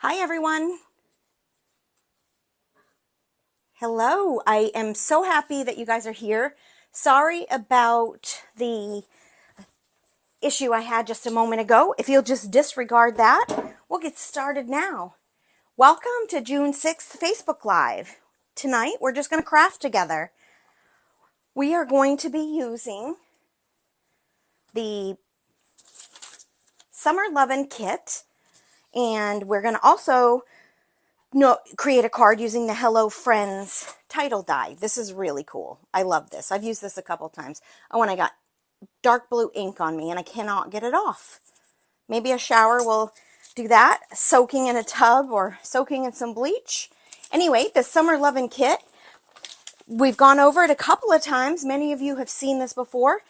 Hi everyone. Hello. I am so happy that you guys are here. Sorry about the issue I had just a moment ago. If you'll just disregard that, we'll get started now. Welcome to June 6th Facebook Live. Tonight we're just going to craft together. We are going to be using the Summer Lovin kit, and we're going to also create a card using the Hello Friends title die. This is really cool. I love this. I've used this a couple times. Oh, and I got dark blue ink on me and I cannot get it off. Maybe a shower will do that. Soaking in a tub or soaking in some bleach. Anyway, the Summer Lovin kit, we've gone over it a couple of times. Many of you have seen this before.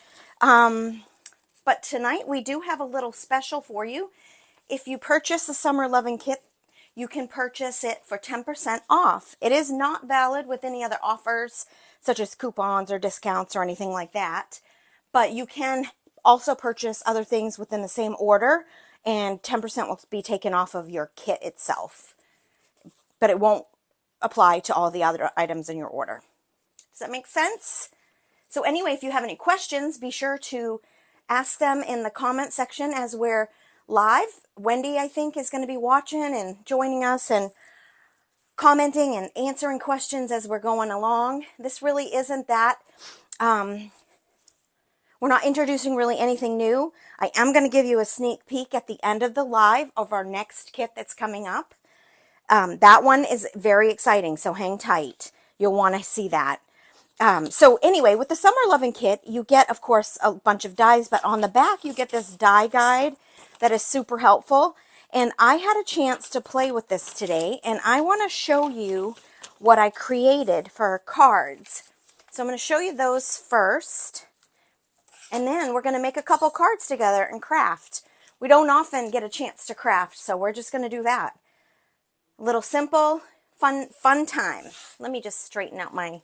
But tonight we do have a little special for you. If you purchase the Summer Lovin kit, you can purchase it for 10% off. It is not valid with any other offers, such as coupons or discounts or anything like that. But you can also purchase other things within the same order, and 10% will be taken off of your kit itself. But it won't apply to all the other items in your order. Does that make sense? So anyway, if you have any questions, be sure to ask them in the comment section as we're live. Wendy, I think, is going to be watching and joining us and commenting and answering questions as we're going along. This really isn't that. We're not introducing really anything new. I am going to give you a sneak peek at the end of the live of our next kit that's coming up. That one is very exciting, so hang tight. You'll want to see that. So anyway, with the Summer Lovin kit, you get, of course, a bunch of dies, but on the back you get this die guide that is super helpful. And I had a chance to play with this today, and I want to show you what I created for cards. So I'm going to show you those first, and then we're going to make a couple cards together and craft. We don't often get a chance to craft, so we're just going to do that. A little simple, fun time. Let me just straighten out my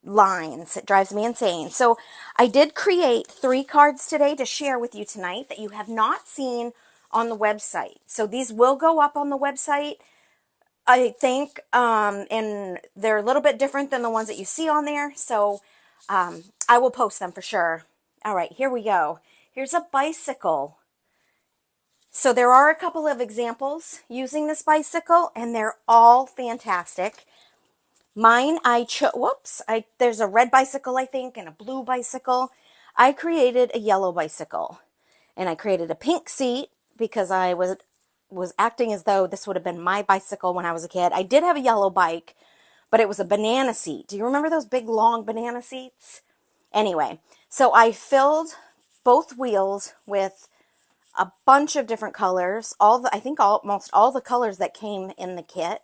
lines. It drives me insane. So I did create 3 cards today to share with you tonight that you have not seen on the website. So these will go up on the website, I think, and they're a little bit different than the ones that you see on there. So I will post them for sure. All right, here we go. Here's a bicycle. So there are a couple of examples using this bicycle, and they're all fantastic. Mine, there's a red bicycle, I think, and a blue bicycle. I created a yellow bicycle, and I created a pink seat because I was acting as though this would have been my bicycle when I was a kid. I did have a yellow bike, but it was a banana seat. Do you remember those big, long banana seats? Anyway, so I filled both wheels with a bunch of different colors, almost all the colors that came in the kit.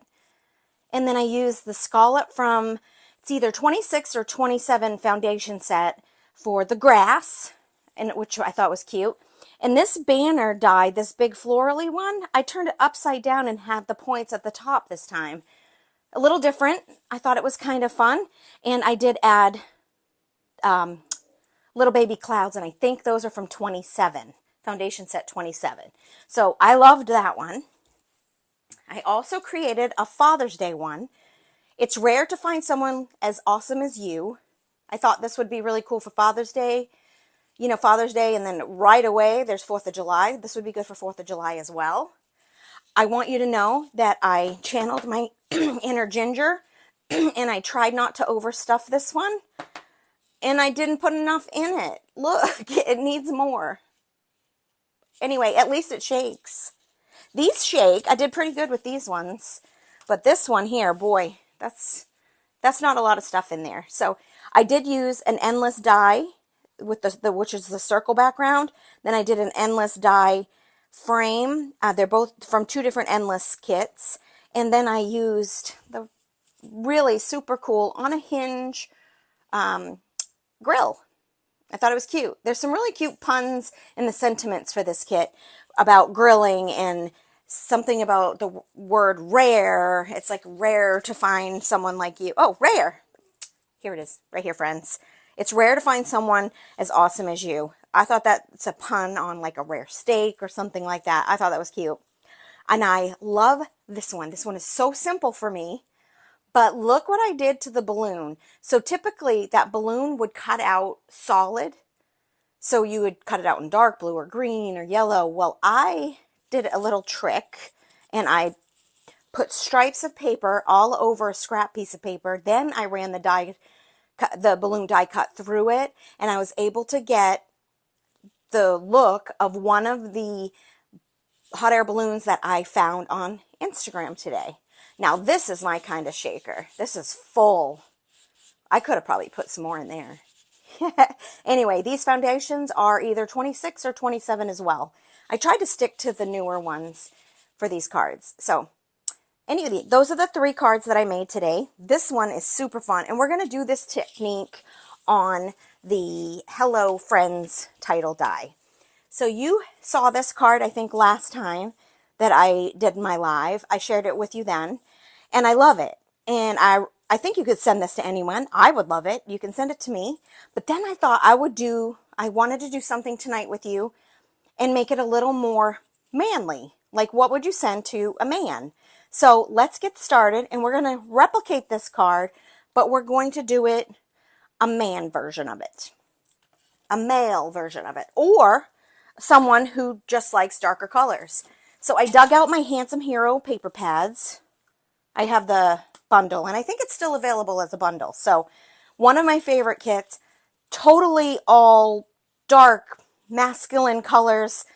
And then I used the scallop from, it's either 26 or 27 foundation set for the grass, and which I thought was cute. And this banner die, this big florally one, I turned it upside down and had the points at the top this time. A little different. I thought it was kind of fun. And I did add little baby clouds, and I think those are from 27, foundation set 27. So I loved that one. I also created a Father's Day one. It's rare to find someone as awesome as you. I thought this would be really cool for Father's Day. You know, Father's Day, and then right away there's 4th of July. This would be good for 4th of July as well. I want you to know that I channeled my inner Ginger, and I tried not to overstuff this one. And I didn't put enough in it. Look, it needs more. Anyway, at least it shakes. These shake. I did pretty good with these ones. But this one here, boy, that's not a lot of stuff in there. So I did use an endless die with which is the circle background. Then I did an endless die frame. They're both from 2 different endless kits. And then I used the really super cool on a hinge grill. I thought it was cute. There's some really cute puns in the sentiments for this kit about grilling, and something about the word rare. It's like rare to find someone like you. Oh, rare. Here it is, right here, friends. It's rare to find someone as awesome as you. I thought that's a pun on like a rare steak or something like that. I thought that was cute. And I love this one. This one is so simple for me. But look what I did to the balloon. So typically that balloon would cut out solid. So you would cut it out in dark blue or green or yellow. Well, I did a little trick and I put stripes of paper all over a scrap piece of paper. Then I ran the balloon die cut through it, and I was able to get the look of one of the hot air balloons that I found on Instagram today. Now this is my kind of shaker. This is full. I could have probably put some more in there. Anyway, these foundations are either 26 or 27 as well. I tried to stick to the newer ones for these cards. So anyway, those are the 3 cards that I made today. This one is super fun, and we're going to do this technique on the Hello Friends title die. So you saw this card, I think, last time that I did my live. I shared it with you then, and I love it. And I think you could send this to anyone. I would love it. You can send it to me. But then I thought I wanted to do something tonight with you and make it a little more manly. Like, what would you send to a man? So let's get started, and we're going to replicate this card, but we're going to do it a man version of it, a male version of it, or someone who just likes darker colors. So I dug out my Handsome Hero paper pads. I have the bundle, and I think it's still available as a bundle. So one of my favorite kits, totally all dark, masculine colors.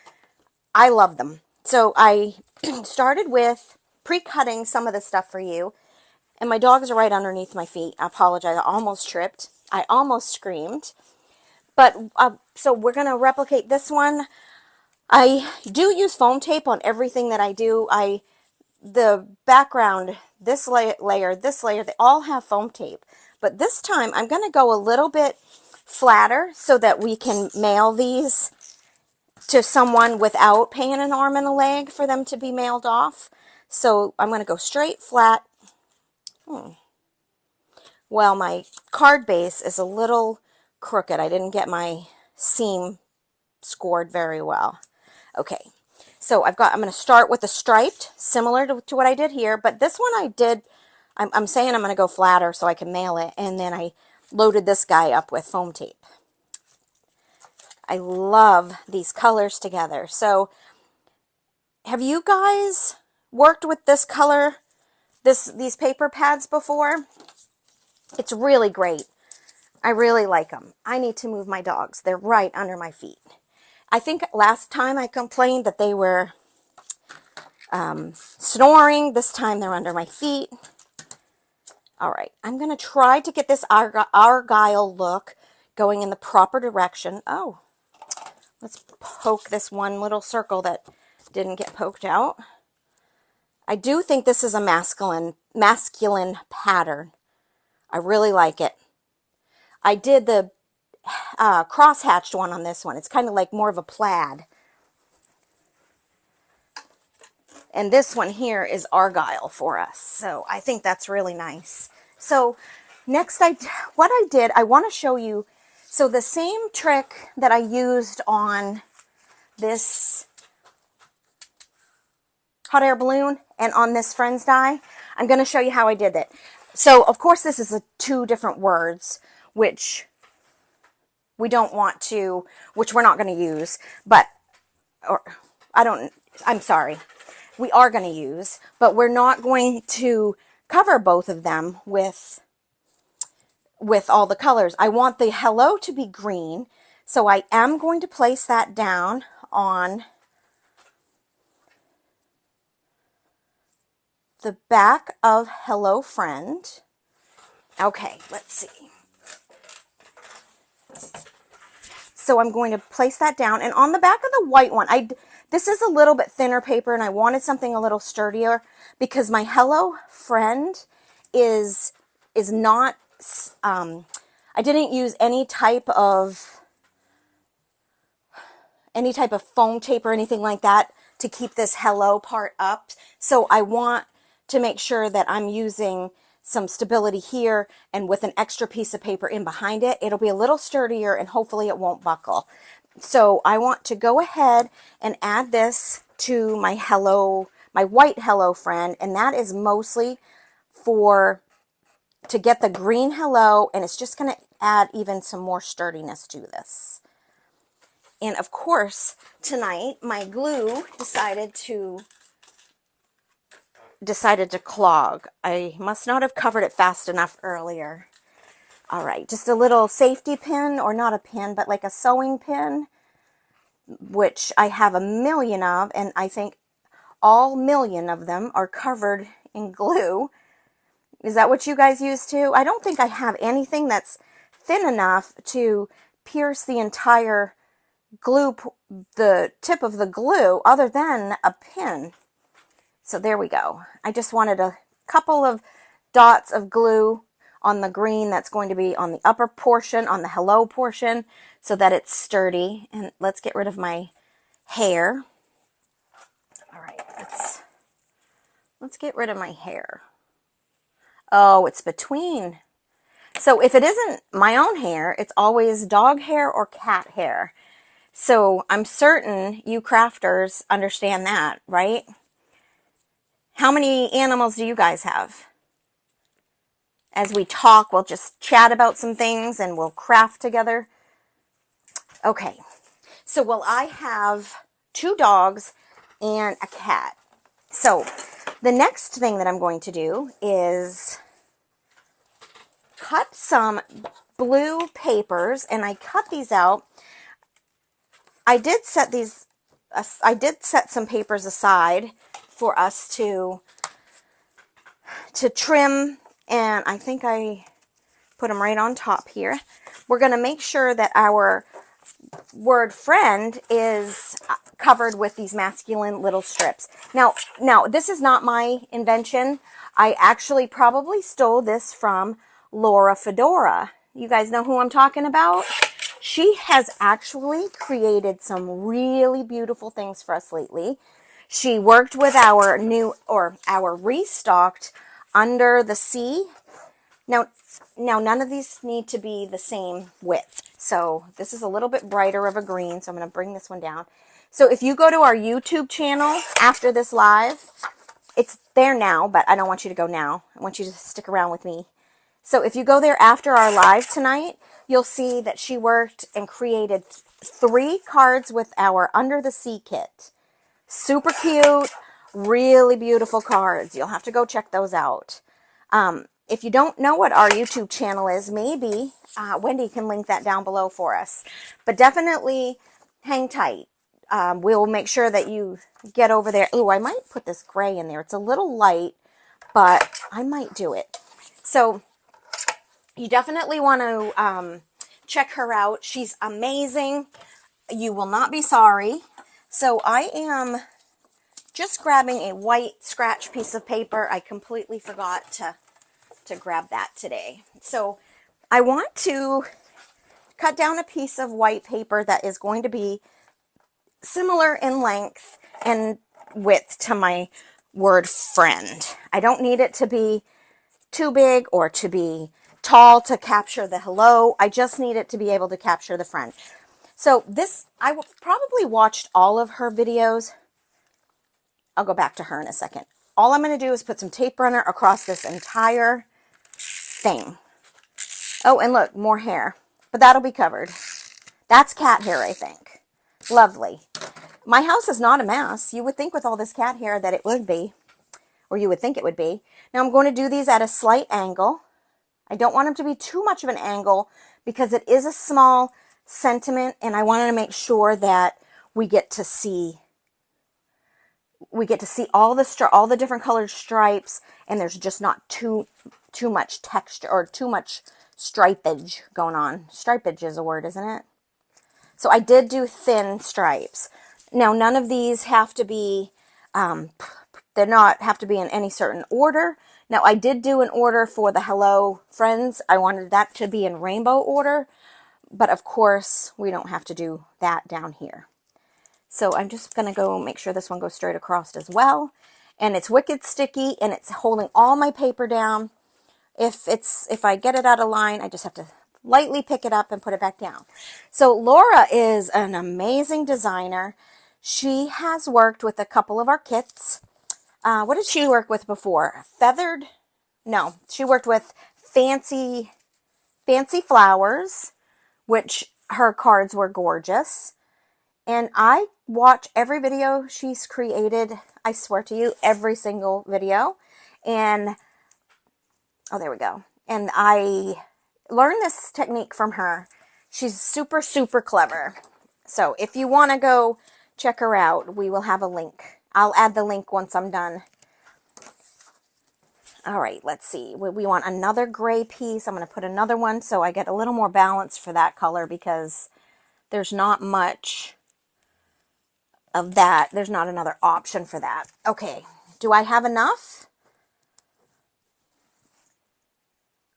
I love them. So I started with pre-cutting some of the stuff for you, and my dogs are right underneath my feet. I apologize. I almost tripped. I almost screamed. But so we're going to replicate this one. I do use foam tape on everything that I do. The background, this layer, they all have foam tape. But this time I'm going to go a little bit flatter so that we can mail these to someone without paying an arm and a leg for them to be mailed off. So I'm going to go straight flat. Well, my card base is a little crooked. I didn't get my seam scored very well. Okay, so I'm going to start with the striped, similar to what I did here, but this one I'm saying I'm going to go flatter so I can mail it, and then I loaded this guy up with foam tape. I love these colors together. So have you guys worked with this color, these paper pads before? It's really great. I really like them. I need to move my dogs. They're right under my feet. I think last time I complained that they were snoring. This time they're under my feet. All right. I'm going to try to get this argyle look going in the proper direction. Oh, let's poke this one little circle that didn't get poked out. I do think this is a masculine pattern. I really like it. I did the cross-hatched one on this one. It's kind of like more of a plaid. And this one here is argyle for us. So I think that's really nice. So next, what I did, I want to show you. So the same trick that I used on this hot air balloon and on this Friends die, I'm going to show you how I did it. So of course this is 2 different words, which we don't want to, which we're not going to use, but, I'm sorry, we are going to use, but we're not going to cover both of them with all the colors. I want the hello to be green, so I am going to place that down on the back of Hello Friend. Okay, let's see. So I'm going to place that down, and on the back of the white one, this is a little bit thinner paper, and I wanted something a little sturdier because my Hello Friend is not, I didn't use any type of foam tape or anything like that to keep this hello part up. So I want to make sure that I'm using some stability here, and with an extra piece of paper in behind it, it'll be a little sturdier and hopefully it won't buckle. So I want to go ahead and add this to my white hello friend, and that is mostly to get the green hello, and it's just going to add even some more sturdiness to this. And of course, tonight my glue decided to clog. I must not have covered it fast enough earlier. All right, just a little safety pin, or not a pin, but like a sewing pin, which I have a million of, and I think all million of them are covered in glue. Is that what you guys use too? I don't think I have anything that's thin enough to pierce the entire glue, the tip of the glue, other than a pin. So there we go. I just wanted a couple of dots of glue on the green that's going to be on the upper portion, on the hello portion, so that it's sturdy. And let's get rid of my hair. All right, let's get rid of my hair. Oh, it's between. So if it isn't my own hair, it's always dog hair or cat hair. So I'm certain you crafters understand that, right? How many animals do you guys have? As we talk, we'll just chat about some things and we'll craft together. Okay, so well, I have 2 dogs and a cat. So the next thing that I'm going to do is cut some blue papers, and I cut these out. I did set some papers aside for us to trim, and I think I put them right on top here. We're going to make sure that our word friend is covered with these masculine little strips. Now this is not my invention. I actually probably stole this from Laura Fedora. You guys know who I'm talking about? She has actually created some really beautiful things for us lately. She worked with our restocked Under the Sea. Now none of these need to be the same width. So this is a little bit brighter of a green, so I'm going to bring this one down. So if you go to our YouTube channel after this live, it's there now, but I don't want you to go now. I want you to stick around with me. So if you go there after our live tonight, you'll see that she worked and created 3 cards with our Under the Sea kit. Super cute, really beautiful cards. You'll have to go check those out. If you don't know what our YouTube channel is, maybe Wendy can link that down below for us. But definitely hang tight. We'll make sure that you get over there. Oh, I might put this gray in there. It's a little light, but I might do it. So you definitely want to check her out. She's amazing. You will not be sorry. So I am just grabbing a white scratch piece of paper. I completely forgot to grab that today. So I want to cut down a piece of white paper that is going to be similar in length and width to my word friend. I don't need it to be too big or to be tall to capture the hello. I just need it to be able to capture the friend. So this, I probably watched all of her videos. I'll go back to her in a second. All I'm going to do is put some tape runner across this entire thing. Oh, and look, more hair. But that'll be covered. That's cat hair, I think. Lovely. My house is not a mess. You would think with all this cat hair that it would be. Or you would think it would be. Now I'm going to do these at a slight angle. I don't want them to be too much of an angle because it is a small sentiment, and I wanted to make sure that we get to see all the different colored stripes, and there's just not too much texture or too much stripage going on. Stripage is a word, isn't it? So I did do thin stripes. Now none of these have to be have to be in any certain order. Now I did do an order for the Hello Friends. I wanted that to be in rainbow order, but of course we don't have to do that down here. So I'm just going to go make sure this one goes straight across as well. And it's wicked sticky, and it's holding all my paper down. If I get it out of line, I just have to lightly pick it up and put it back down. So Laura is an amazing designer. She has worked with a couple of our kits. What did she work with before? Feathered? No, she worked with Fancy Flowers, which her cards were gorgeous. And I watch every video she's created. I swear to you, every single video. And, oh, there we go. And I learned this technique from her. She's super, super clever. So if you want to go check her out, we will have a link. I'll add the link once I'm done. All right, let's see. We want another gray piece. I'm going to put another one so I get a little more balance for that color because there's not much of that. There's not another option for that. Okay, do I have enough?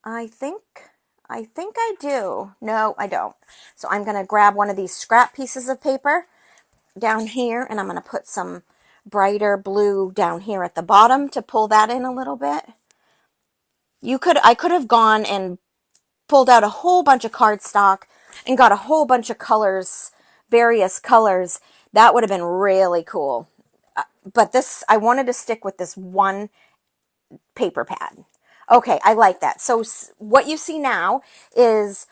I think I do. No, I don't. So I'm going to grab one of these scrap pieces of paper down here, and I'm going to put some brighter blue down here at the bottom to pull that in a little bit. I could have gone and pulled out a whole bunch of cardstock and got a whole bunch of colors, various colors. That would have been really cool. But I wanted to stick with this one paper pad. Okay, I like that. So what you see now is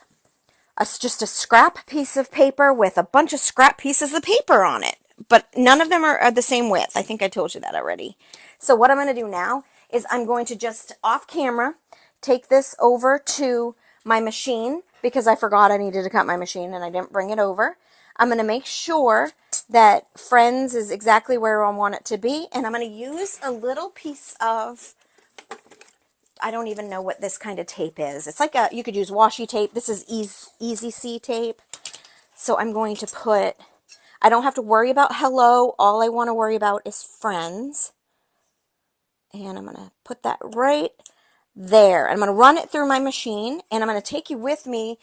just a scrap piece of paper with a bunch of scrap pieces of paper on it. But none of them are the same width. I think I told you that already. So what I'm going to do now is I'm going to just off camera take this over to my machine because I forgot I needed to cut my machine and I didn't bring it over. I'm going to make sure that Friends is exactly where I want it to be. And I'm going to use a little piece of, I don't even know what this kind of tape is. It's like you could use washi tape. This is Easy C tape. So I'm going to put, I don't have to worry about hello. All I want to worry about is Friends. And I'm going to put that right there. I'm going to run it through my machine, and I'm going to take you with me,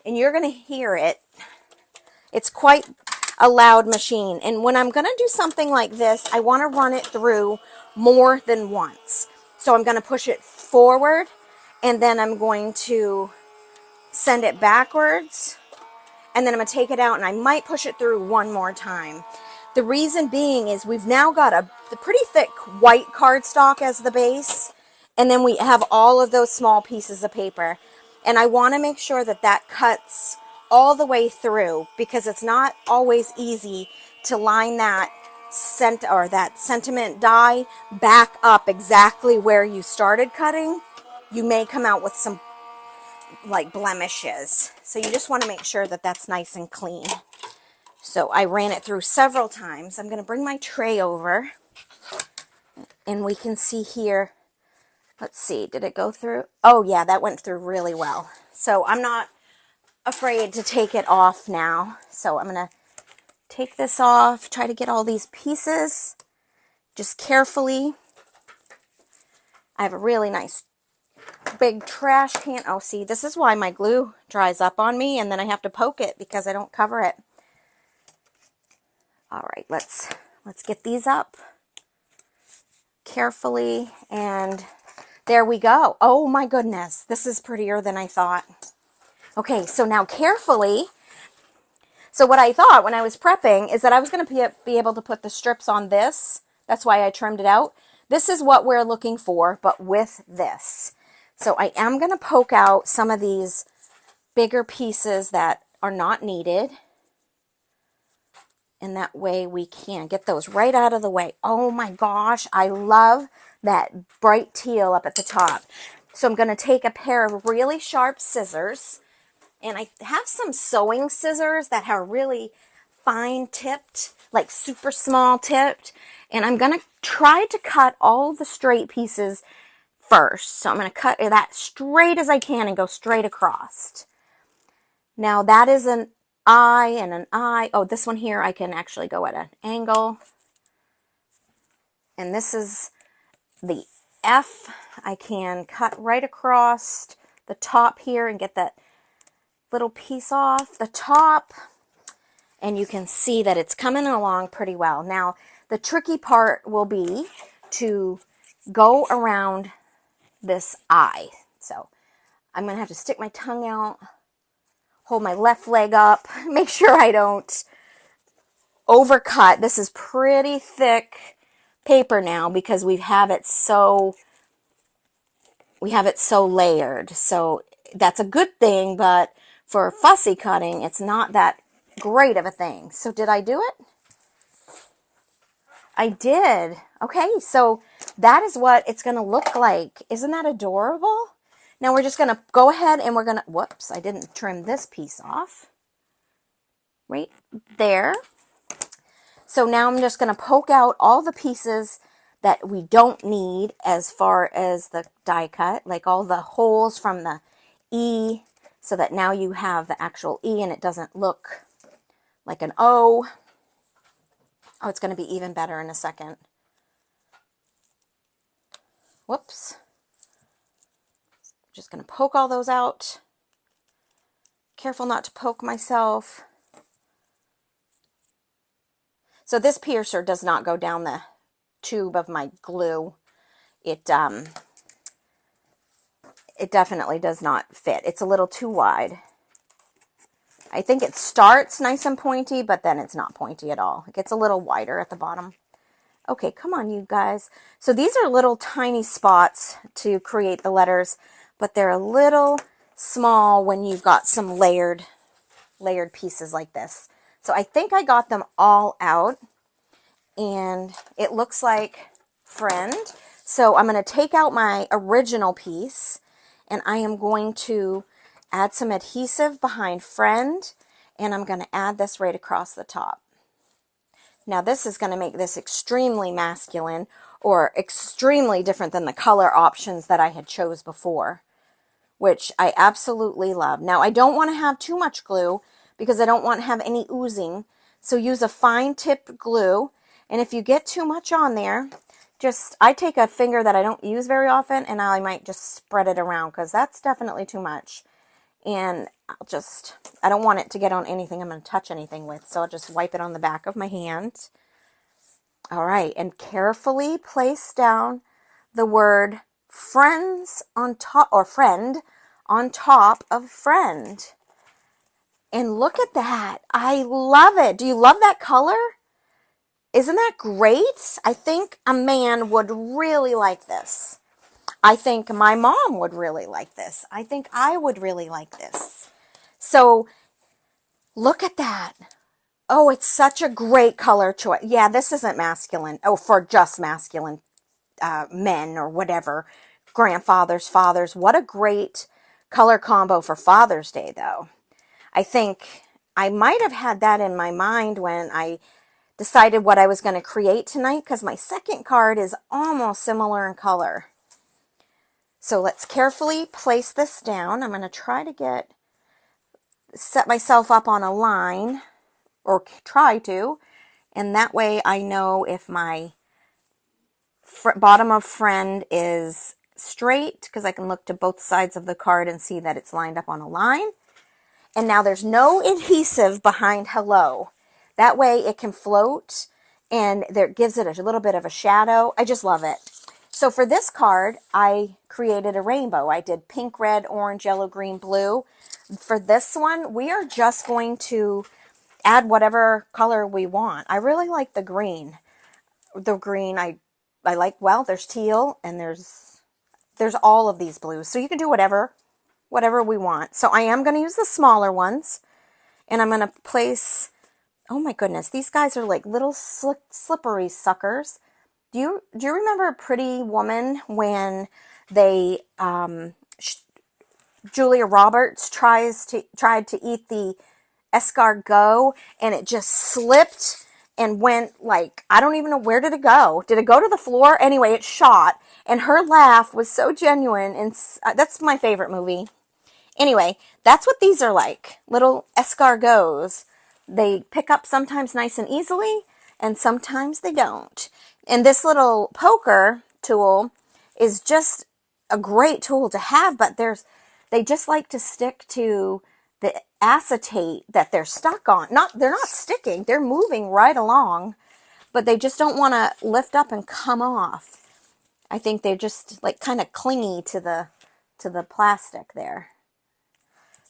and you're going to hear it. It's quite a loud machine. And when I'm going to do something like this, I want to run it through more than once. So I'm going to push it forward, and then I'm going to send it backwards, and then I'm going to take it out, and I might push it through one more time. The reason being is we've now got the pretty thick white cardstock as the base, and then we have all of those small pieces of paper. And I want to make sure that that cuts all the way through because it's not always easy to line that sentiment die back up exactly where you started cutting. You may come out with some like blemishes. So you just want to make sure that that's nice and clean. So I ran it through several times. I'm going to bring my tray over and we can see here. Let's see, did it go through? Oh yeah, that went through really well. So I'm not afraid to take it off now. So I'm going to take this off, try to get all these pieces just carefully. I have a really nice big trash can. Oh, see, this is why my glue dries up on me and then I have to poke it because I don't cover it. All right, let's get these up carefully, and there we go. Oh my goodness, this is prettier than I thought. Okay, so now carefully, so what I thought when I was prepping is that I was going to be able to put the strips on this. That's why I trimmed it out. This is what we're looking for, but with this. So I am going to poke out some of these bigger pieces that are not needed. And that way we can get those right out of the way. Oh my gosh, I love that bright teal up at the top. So I'm going to take a pair of really sharp scissors. And I have some sewing scissors that are really fine tipped, like super small tipped. And I'm going to try to cut all the straight pieces first. So I'm going to cut that straight as I can and go straight across. Now that is an I and an I. Oh, this one here I can actually go at an angle. And this is the F. I can cut right across the top here and get that little piece off the top. And you can see that it's coming along pretty well. Now, the tricky part will be to go around this I. So I'm going to have to stick my tongue out hold my left leg up, make sure I don't overcut. This is pretty thick paper now because we have it so layered. So that's a good thing, but for fussy cutting, it's not that great of a thing. So did I do it? I did. Okay, so that is what it's going to look like. Isn't that adorable? Now we're just going to go ahead and we're going to, whoops, I didn't trim this piece off. Right there. So now I'm just going to poke out all the pieces that we don't need as far as the die cut, like all the holes from the E, so that now you have the actual E and it doesn't look like an O. Oh, it's going to be even better in a second. Whoops. Just going to poke all those out. Careful not to poke myself. So this piercer does not go down the tube of my glue. It definitely does not fit. It's a little too wide. I think it starts nice and pointy, but then it's not pointy at all. It gets a little wider at the bottom. Okay, come on, you guys. So these are little tiny spots to create the letters, but they're a little small when you've got some layered pieces like this. So I think I got them all out, and it looks like friend. So I'm going to take out my original piece, and I am going to add some adhesive behind friend, and I'm going to add this right across the top. Now this is going to make this extremely masculine, or extremely different than the color options that I had chose before, which I absolutely love. Now I don't want to have too much glue because I don't want to have any oozing, so use a fine tip glue, and if you get too much on there, I take a finger that I don't use very often and I might just spread it around because that's definitely too much. And I don't want it to get on anything I'm going to touch anything with, so I'll just wipe it on the back of my hand. All right, and carefully place down the word friends on top, or friend on top of friend. And look at that. I love it. Do you love that color? Isn't that great? I think a man would really like this. I think my mom would really like this. I think I would really like this. So look at that. Oh, it's such a great color choice. Yeah, this isn't masculine. Oh, for just masculine men or whatever. Grandfathers, fathers. What a great color combo for Father's Day, though. I think I might have had that in my mind when I decided what I was going to create tonight, because my second card is almost similar in color. So let's carefully place this down. I'm going to try to set myself up on a line, or try to, and that way I know if my bottom of friend is straight, because I can look to both sides of the card and see that it's lined up on a line. And now there's no adhesive behind hello. That way it can float, and that gives it a little bit of a shadow. I just love it. So for this card, I created a rainbow. I did pink, red, orange, yellow, green, blue. For this one, we are just going to add whatever color we want. I really like the green. The green, I like, well, there's teal, and there's all of these blues. So you can do whatever we want. So I am going to use the smaller ones, and I'm going to place, oh my goodness, these guys are like little slippery suckers. Do you remember Pretty Woman when they Julia Roberts tried to eat the escargot, and it just slipped and went, like, I don't even know, where did it go? Did it go to the floor? Anyway, it shot, and her laugh was so genuine, and that's my favorite movie. Anyway, that's what these are like, little escargots. They pick up sometimes nice and easily, and sometimes they don't. And this little poker tool is just a great tool to have, but they just like to stick to the acetate that they're stuck on. They're not sticking, they're moving right along, but they just don't want to lift up and come off. I think they're just like kind of clingy to the plastic there.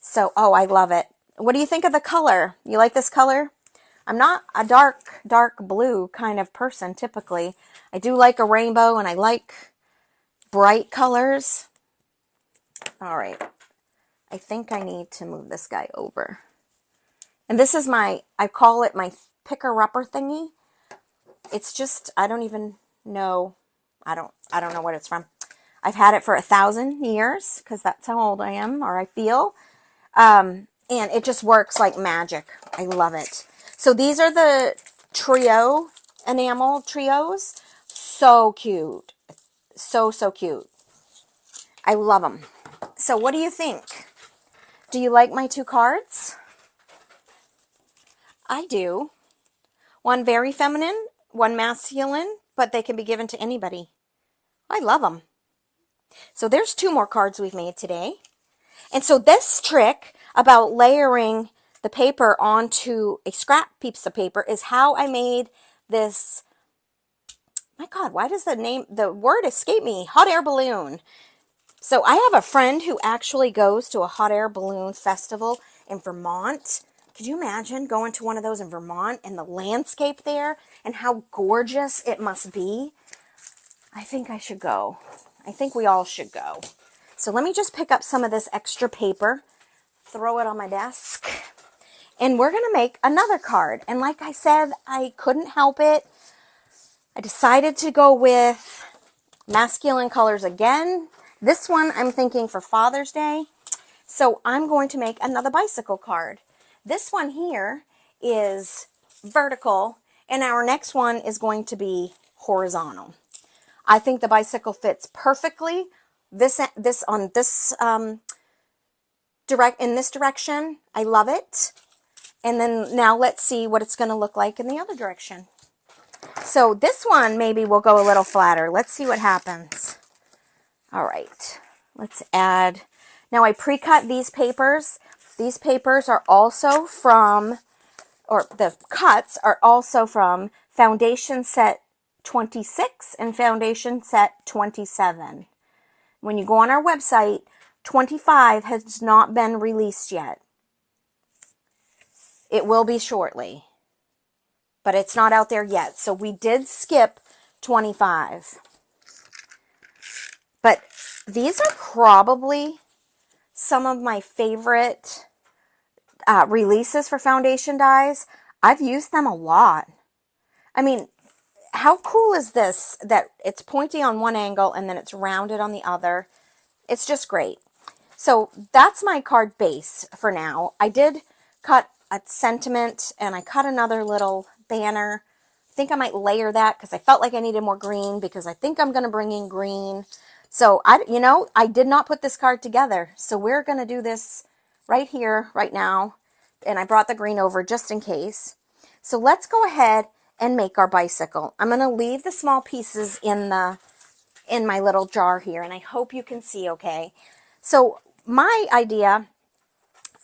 So, oh, I love it. What do you think of the color? You like this color? I'm not a dark blue kind of person typically. I do like a rainbow and I like bright colors. All right. I think I need to move this guy over. And this is I call it my picker-upper thingy. It's just, I don't even know. I don't know what it's from. I've had it for 1,000 years because that's how old I am, or I feel. And it just works like magic. I love it. So these are the trio enamel trios. So cute. So cute. I love them. So what do you think? Do you like my 2 cards? I do. One very feminine, one masculine, but they can be given to anybody. I love them. So there's 2 more cards we've made today. And so this trick about layering the paper onto a scrap piece of paper is how I made this. My God, why does the word escape me? Hot air balloon. So I have a friend who actually goes to a hot air balloon festival in Vermont. Could you imagine going to one of those in Vermont and the landscape there and how gorgeous it must be? I think I should go. I think we all should go. So let me just pick up some of this extra paper, throw it on my desk, and we're going to make another card. And like I said, I couldn't help it. I decided to go with masculine colors again. This one I'm thinking for Father's Day. So I'm going to make another bicycle card. This one here is vertical, and our next one is going to be horizontal. I think the bicycle fits perfectly in this direction. I love it. And then now let's see what it's going to look like in the other direction. So this one maybe will go a little flatter. Let's see what happens. All right. Let's add. Now I pre-cut these papers. These papers are also from, or the cuts are also from Foundation Set 26 and Foundation Set 27. When you go on our website, 25 has not been released yet. It will be shortly, but it's not out there yet. So we did skip 25. But these are probably some of my favorite releases for foundation dyes. I've used them a lot. I mean, how cool is this that it's pointy on one angle and then it's rounded on the other? It's just great. So that's my card base for now. I did cut a sentiment and I cut another little banner. I think I might layer that because I felt like I needed more green because I think I'm going to bring in green. So I did not put this card together. So we're going to do this right here, right now. And I brought the green over just in case. So let's go ahead and make our bicycle. I'm going to leave the small pieces in my little jar here, and I hope you can see okay. So my idea,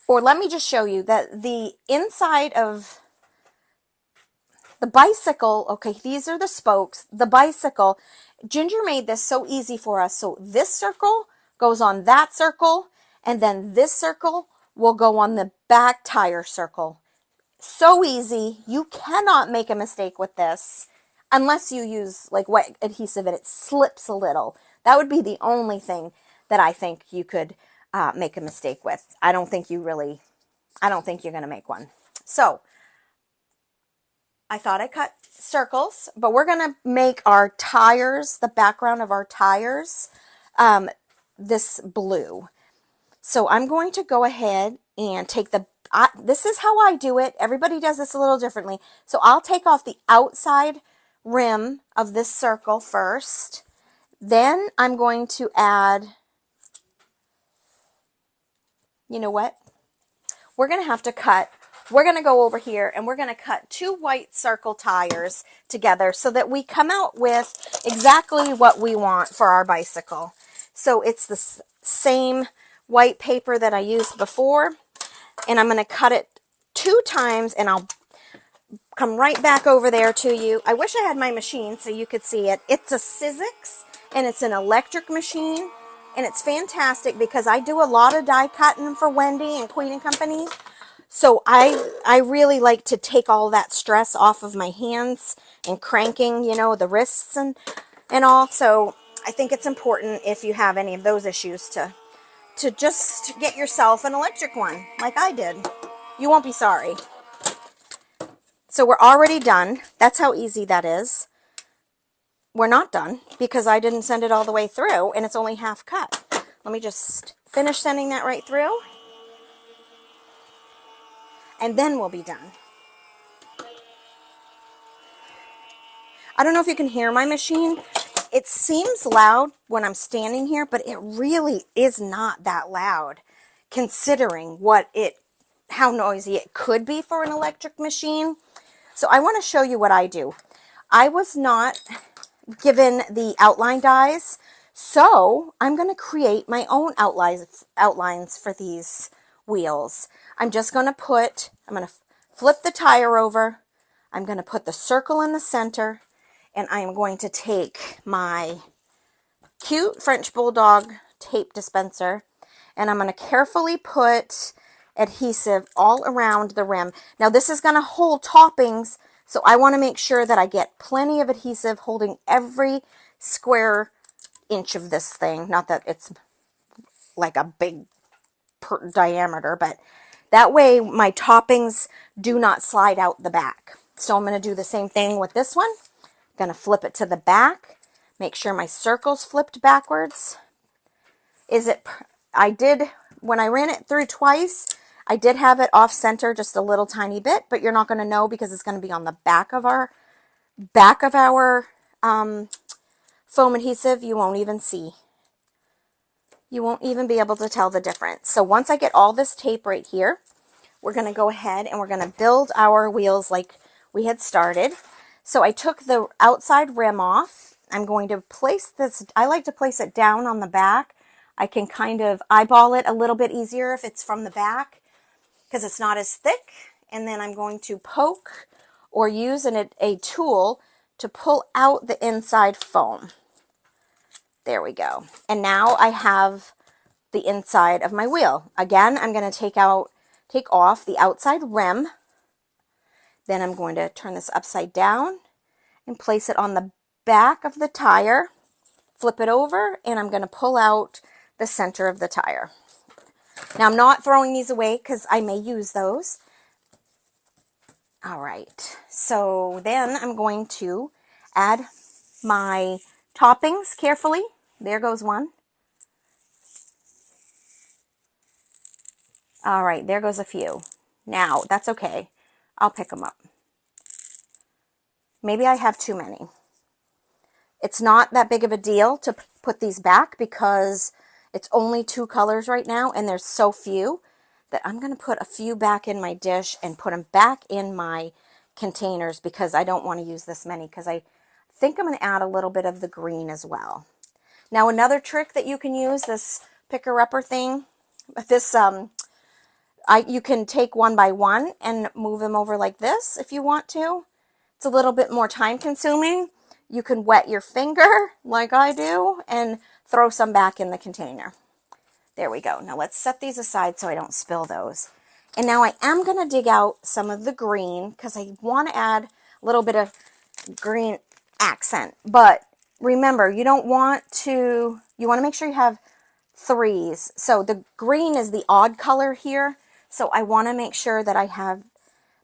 or let me just show you that the inside of the bicycle, okay, these are the spokes. The bicycle, Ginger made this so easy for us. So this circle goes on that circle, and then this circle will go on the back tire circle. So easy. You cannot make a mistake with this unless you use like wet adhesive and it slips a little. That would be the only thing that I think you could make a mistake with. I don't think you're going to make one. So I thought I cut circles, but we're going to make our tires, the background of our tires, this blue. So I'm going to go ahead and take this is how I do it. Everybody does this a little differently. So I'll take off the outside rim of this circle first. Then I'm going to add, you know what? We're going to go over here and we're going to cut 2 white circle tires together so that we come out with exactly what we want for our bicycle. So it's the same white paper that I used before, and I'm going to cut it 2 times and I'll come right back over there to you. I wish I had my machine so you could see it. It's a Sizzix and it's an electric machine, and it's fantastic because I do a lot of die cutting for Wendy and Queen and Company. So I really like to take all that stress off of my hands and cranking, you know, the wrists and all. So I think it's important if you have any of those issues to just get yourself an electric one like I did. You won't be sorry. So we're already done. That's how easy that is. We're not done because I didn't send it all the way through and it's only half cut. Let me just finish sending that right through and then we'll be done. I don't know if you can hear my machine. It seems loud when I'm standing here, but it really is not that loud considering how noisy it could be for an electric machine. So I want to show you what I do. I was not given the outline dies, so I'm going to create my own outlines for these wheels. I'm going to flip the tire over. I'm going to put the circle in the center, and I am going to take my cute French Bulldog tape dispenser, and I'm going to carefully put adhesive all around the rim. Now this is going to hold toppings, so I want to make sure that I get plenty of adhesive holding every square inch of this thing. Not that it's like a big diameter, but that way my toppings do not slide out the back. So I'm going to do the same thing with this one. I'm going to flip it to the back, make sure my circle's flipped backwards. When I ran it through twice, I did have it off center just a little tiny bit, but you're not going to know because it's going to be on the back of our foam adhesive. You won't even see. You won't even be able to tell the difference. So once I get all this tape right here, we're going to go ahead and we're going to build our wheels like we had started. So I took the outside rim off. I'm going to place this, I like to place it down on the back. I can kind of eyeball it a little bit easier if it's from the back because it's not as thick. And then I'm going to poke or use a tool to pull out the inside foam. There we go. And now I have the inside of my wheel. Again, I'm going to take off the outside rim. Then I'm going to turn this upside down and place it on the back of the tire, flip it over, and I'm going to pull out the center of the tire. Now I'm not throwing these away because I may use those. All right, so then I'm going to add my toppings carefully. There goes one. All right, there goes a few. Now, that's okay. I'll pick them up. Maybe I have too many. It's not that big of a deal to put these back because it's only 2 colors right now and there's so few that I'm going to put a few back in my dish and put them back in my containers because I don't want to use this many because I think I'm going to add a little bit of the green as well. Now another trick that you can use, this picker-upper thing, you can take one by one and move them over like this if you want to. It's a little bit more time consuming. You can wet your finger like I do and throw some back in the container. There we go. Now let's set these aside so I don't spill those. And now I am going to dig out some of the green because I want to add a little bit of green accent. But remember, you want to make sure you have 3s. So the green is the odd color here. So I want to make sure that I have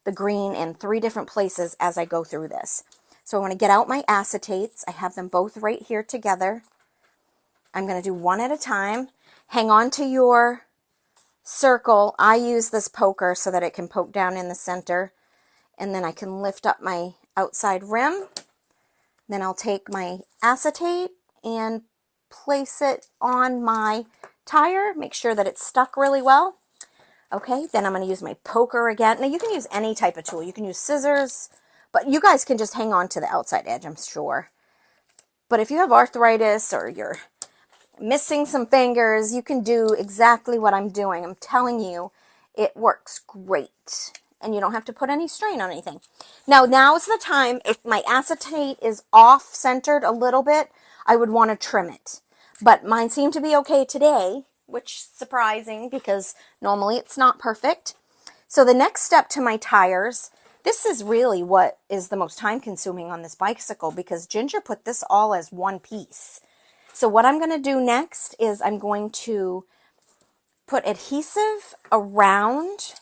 the green in 3 different places as I go through this. So I want to get out my acetates. I have them both right here together. I'm going to do one at a time. Hang on to your circle. I use this poker so that it can poke down in the center. And then I can lift up my outside rim. Then I'll take my acetate and place it on my tire. Make sure that it's stuck really well. Okay, then I'm going to use my poker again. Now you can use any type of tool. You can use scissors, but you guys can just hang on to the outside edge, I'm sure. But if you have arthritis or you're missing some fingers, you can do exactly what I'm doing. I'm telling you, it works great. And you don't have to put any strain on anything. Now's the time, if my acetate is off-centered a little bit, I would want to trim it. But mine seemed to be okay today, which is surprising because normally it's not perfect. So the next step to my tires, this is really what is the most time consuming on this bicycle because Ginger put this all as one piece. So what I'm going to do next is I'm going to put adhesive around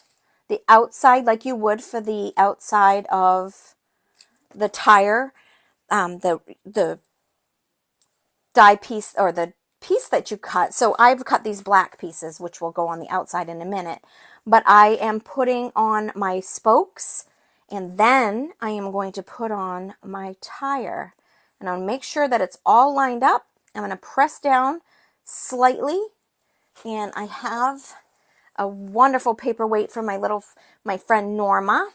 the outside like you would for the outside of the tire, the die piece or the piece that you cut. So I've cut these black pieces, which will go on the outside in a minute, but I am putting on my spokes and then I am going to put on my tire and I'll make sure that it's all lined up. I'm going to press down slightly and I have a wonderful paperweight from my friend Norma.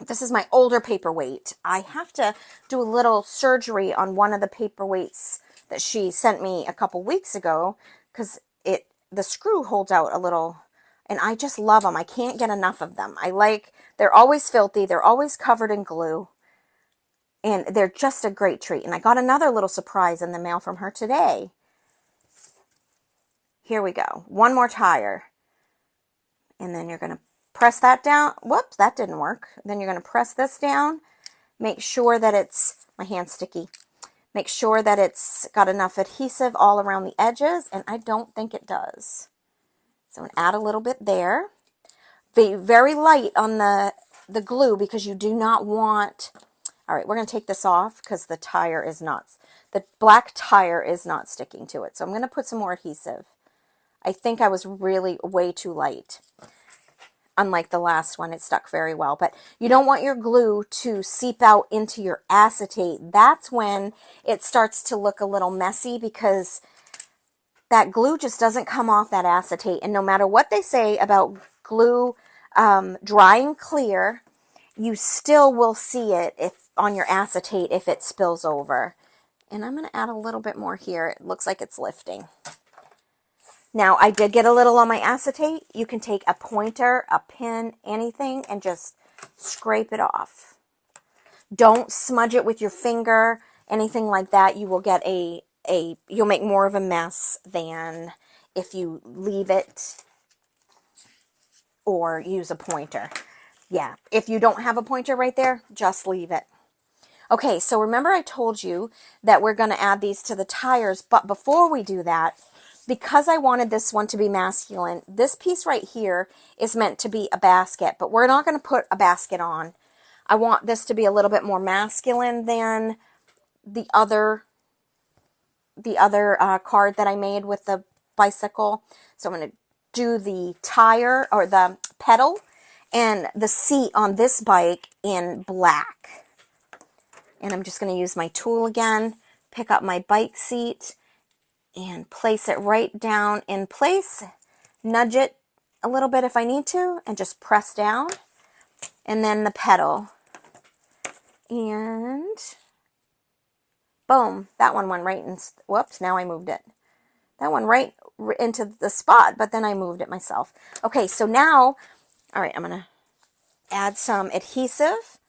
This is my older paperweight. I have to do a little surgery on one of the paperweights that she sent me a couple weeks ago because the screw holds out a little, and I just love them. I can't get enough of them. They're always filthy. They're always covered in glue, and they're just a great treat. And I got another little surprise in the mail from her today. Here we go. One more tire. And then you're going to press that down. Whoops, that didn't work. Then you're going to press this down. Make sure that my hand's sticky. Make sure that it's got enough adhesive all around the edges, and I don't think it does. So I'm going to add a little bit there. Be very light on the glue because you do not want... All right, we're going to take this off because the black tire is not sticking to it. So I'm going to put some more adhesive. I think I was really way too light. Unlike the last one, it stuck very well. But you don't want your glue to seep out into your acetate. That's when it starts to look a little messy because that glue just doesn't come off that acetate. And no matter what they say about glue drying clear, you still will see it on your acetate if it spills over. And I'm going to add a little bit more here. It looks like it's lifting. Now, I did get a little on my acetate. You can take a pointer, a pin, anything, and just scrape it off. Don't smudge it with your finger, anything like that. You will get you'll make more of a mess than if you leave it or use a pointer. Yeah, if you don't have a pointer right there, just leave it. Okay, so remember I told you that we're going to add these to the tires, but before we do that, because I wanted this one to be masculine, this piece right here is meant to be a basket, but we're not going to put a basket on. I want this to be a little bit more masculine than the other card that I made with the bicycle. So I'm going to do the tire or the pedal and the seat on this bike in black. And I'm just going to use my tool again, pick up my bike seat, and place it right down in place. Nudge it a little bit if I need to, and just press down. And then the pedal. And boom, that one went right in. Whoops, now I moved it. That one right into the spot, but then I moved it myself. Okay, so now, all right, I'm going to add some adhesive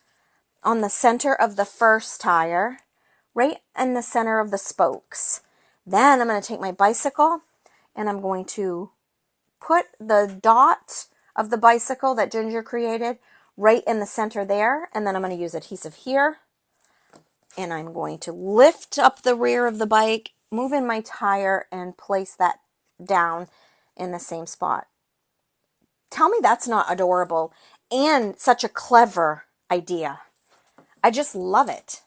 on the center of the first tire, right in the center of the spokes. Then I'm going to take my bicycle and I'm going to put the dot of the bicycle that Ginger created right in the center there. And then I'm going to use adhesive here. And I'm going to lift up the rear of the bike, move in my tire, and place that down in the same spot. Tell me that's not adorable and such a clever idea. I just love it.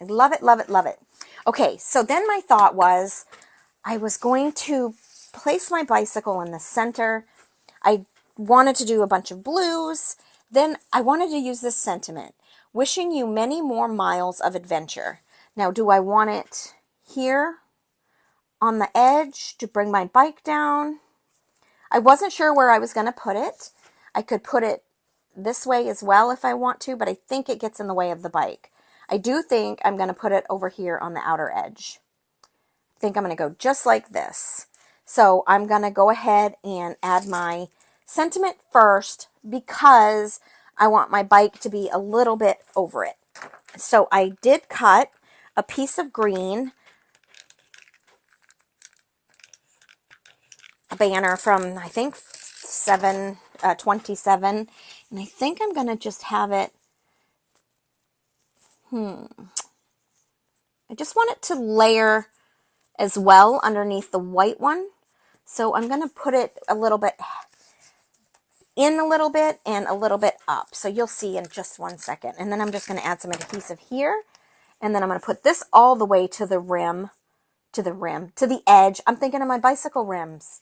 I love it, love it, love it. Okay, so then my thought was I was going to place my bicycle in the center. I wanted to do a bunch of blues. Then I wanted to use this sentiment. Wishing you many more miles of adventure. Now, do I want it here on the edge to bring my bike down? I wasn't sure where I was going to put it. I could put it this way as well if I want to, but I think it gets in the way of the bike. I do think I'm going to put it over here on the outer edge. I think I'm going to go just like this. So I'm going to go ahead and add my sentiment first because I want my bike to be a little bit over it. So I did cut a piece of green, a banner from, I think, 7 27. And I think I'm going to just have it, I just want it to layer as well underneath the white one. So I'm going to put it a little bit in a little bit and a little bit up. So you'll see in just one second. And then I'm just going to add some adhesive here. And then I'm going to put this all the way to the rim, to the edge. I'm thinking of my bicycle rims.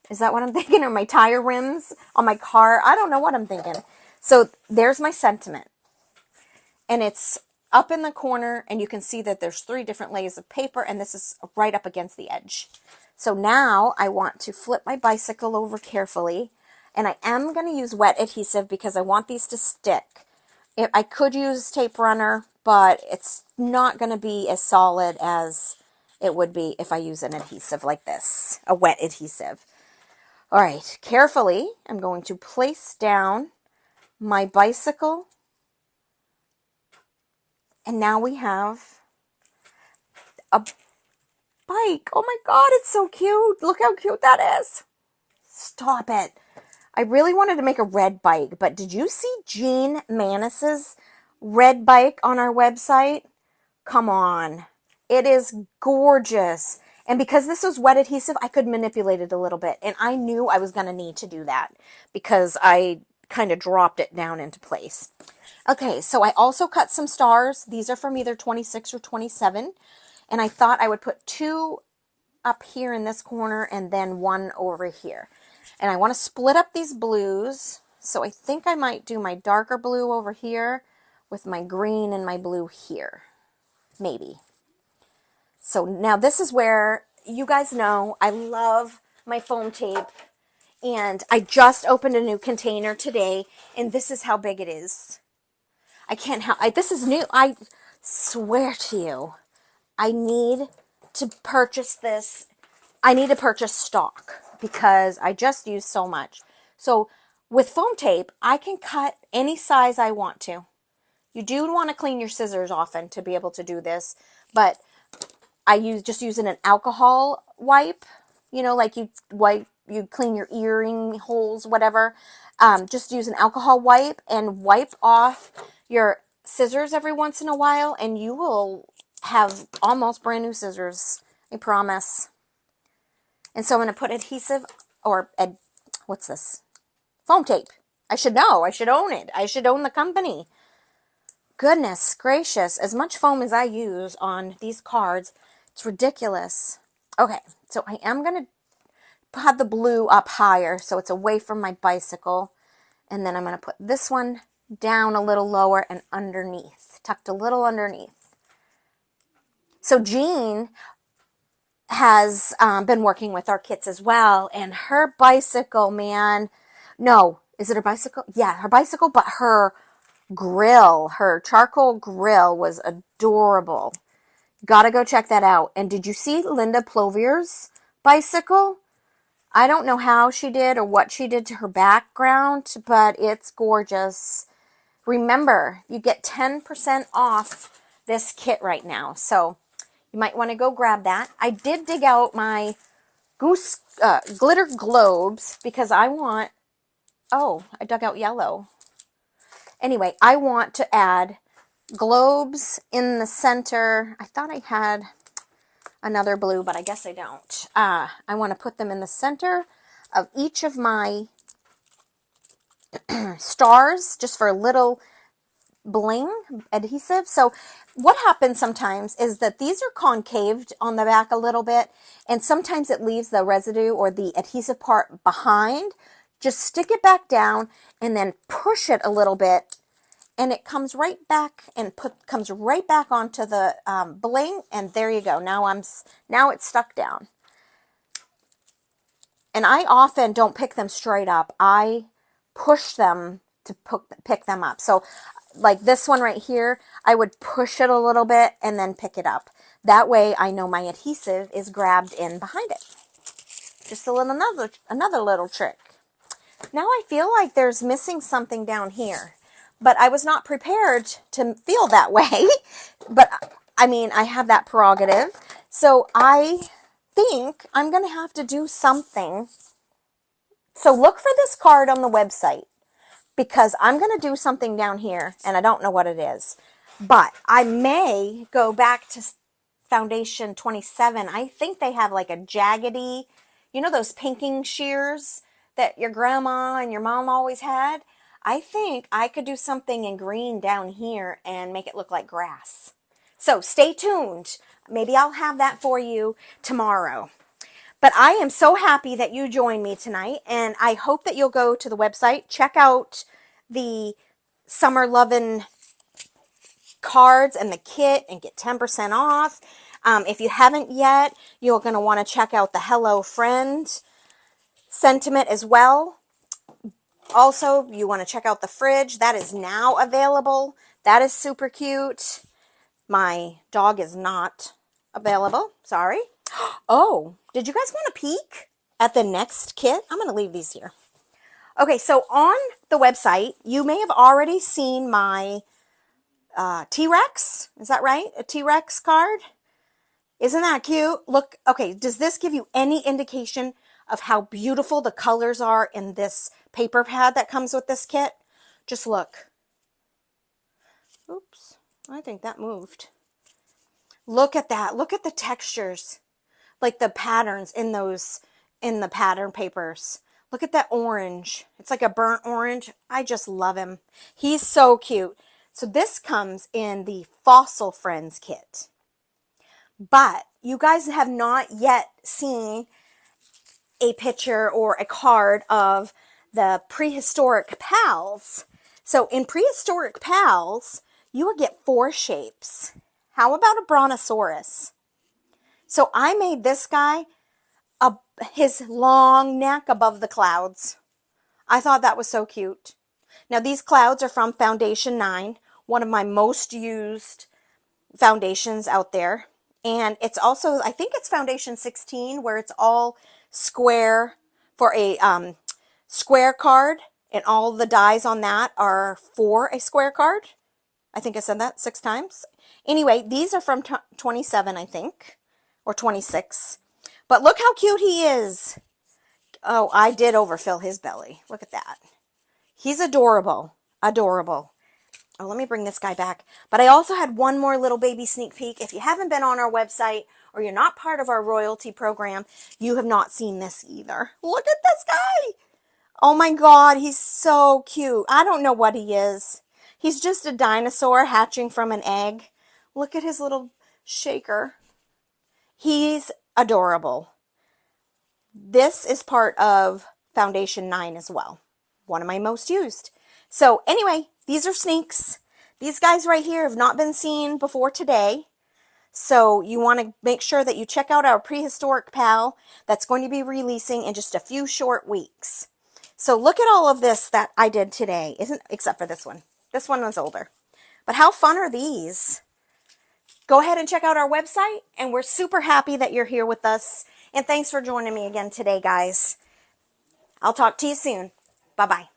Is that what I'm thinking? Or my tire rims on my car? I don't know what I'm thinking. So there's my sentiment. And it's up in the corner, and you can see that there's 3 different layers of paper, and this is right up against the edge. So now I want to flip my bicycle over carefully, and I am going to use wet adhesive because I want these to stick. I could use tape runner, but it's not going to be as solid as it would be if I use an adhesive like this, a wet adhesive. All right, carefully, I'm going to place down my bicycle. And now we have a bike. Oh my God, it's so cute. Look how cute that is. Stop it. I really wanted to make a red bike, but did you see Jean Manis's red bike on our website? Come on. It is gorgeous. And because this was wet adhesive, I could manipulate it a little bit. And I knew I was going to need to do that because I kind of dropped it down into place. Okay, so I also cut some stars. These are from either 26 or 27. And I thought I would put 2 up here in this corner and then 1 over here. And I want to split up these blues. So I think I might do my darker blue over here with my green and my blue here. Maybe. So now this is where, you guys know, I love my foam tape. And I just opened a new container today. And this is how big it is. I can't help, this is new. I swear to you, I need to purchase this. I need to purchase stock because I just use so much. So with foam tape, I can cut any size I want to. You do want to clean your scissors often to be able to do this, but I just using an alcohol wipe, you know, like you clean your earring holes, whatever. Just use an alcohol wipe and wipe off your scissors every once in a while, and you will have almost brand new scissors. I promise. And so I'm going to put adhesive, or what's this? Foam tape. I should know. I should own it. I should own the company. Goodness gracious. As much foam as I use on these cards, it's ridiculous. Okay, so I am going to have the blue up higher so it's away from my bicycle. And then I'm going to put this one down a little lower and underneath, tucked a little underneath. So Jean has been working with our kits as well, and her bicycle, man, no, is it her bicycle? Yeah, her bicycle, but her grill, her charcoal grill was adorable. Gotta go check that out. And did you see Linda Plovier's bicycle? I don't know how she did or what she did to her background, but it's gorgeous. Remember, you get 10% off this kit right now, so you might want to go grab that. I did dig out my glitter globes because I want, oh, I dug out yellow. Anyway, I want to add globes in the center. I thought I had another blue, but I guess I don't. I want to put them in the center of each of my stars just for a little bling adhesive. So what happens sometimes is that these are concaved on the back a little bit, and sometimes it leaves the residue or the adhesive part behind. Just stick it back down and then push it a little bit, and it comes right back and comes right back onto the bling, and there you go. Now it's stuck down. And I often don't pick them straight up. I push them to pick them up. So like this one right here, I would push it a little bit and then pick it up. That way I know my adhesive is grabbed in behind it. Just another little trick. Now I feel like there's missing something down here, but I was not prepared to feel that way. But I mean, I have that prerogative. So I think I'm going to have to do something So look for this card on the website, because I'm going to do something down here and I don't know what it is. But I may go back to Foundation 27. I think they have like a jaggedy, you know, those pinking shears that your grandma and your mom always had? I think I could do something in green down here and make it look like grass. So stay tuned. Maybe I'll have that for you tomorrow. But I am so happy that you joined me tonight, and I hope that you'll go to the website, check out the Summer Lovin cards and the kit and get 10% off. If you haven't yet, you're going to want to check out the Hello Friend sentiment as well. Also, you want to check out the fridge. That is now available. That is super cute. My dog is not available. Sorry. Oh, did you guys want to peek at the next kit? I'm going to leave these here. Okay, so on the website, you may have already seen my T-Rex. Is that right? A T-Rex card? Isn't that cute? Look, okay, does this give you any indication of how beautiful the colors are in this paper pad that comes with this kit? Just look. Oops, I think that moved. Look at that. Look at the textures. Like the patterns in the pattern papers. Look at that orange. It's like a burnt orange. I just love him. He's so cute. So this comes in the Fossil Friends kit. But you guys have not yet seen a picture or a card of the Prehistoric Pals. So in Prehistoric Pals, you will get 4 shapes. How about a Brontosaurus? So I made this guy his long neck above the clouds. I thought that was so cute. Now these clouds are from Foundation 9, one of my most used foundations out there. And it's also, I think it's Foundation 16, where it's all square for a square card. And all the dies on that are for a square card. I think I said that 6 times. Anyway, these are from 27, I think, or 26. But look how cute he is. Oh, I did overfill his belly. Look at that. He's adorable. Adorable. Oh, let me bring this guy back. But I also had one more little baby sneak peek. If you haven't been on our website or you're not part of our royalty program, you have not seen this either. Look at this guy. Oh my God, he's so cute. I don't know what he is. He's just a dinosaur hatching from an egg. Look at his little shaker. He's adorable. This is part of Foundation 9 as well. One of my most used. So anyway, these are sneaks. These guys right here have not been seen before today. So you want to make sure that you check out our Prehistoric Pal that's going to be releasing in just a few short weeks. So look at all of this that I did today, except for this one. This one was older. But how fun are these? Go ahead and check out our website, and we're super happy that you're here with us. And thanks for joining me again today, guys. I'll talk to you soon. Bye-bye.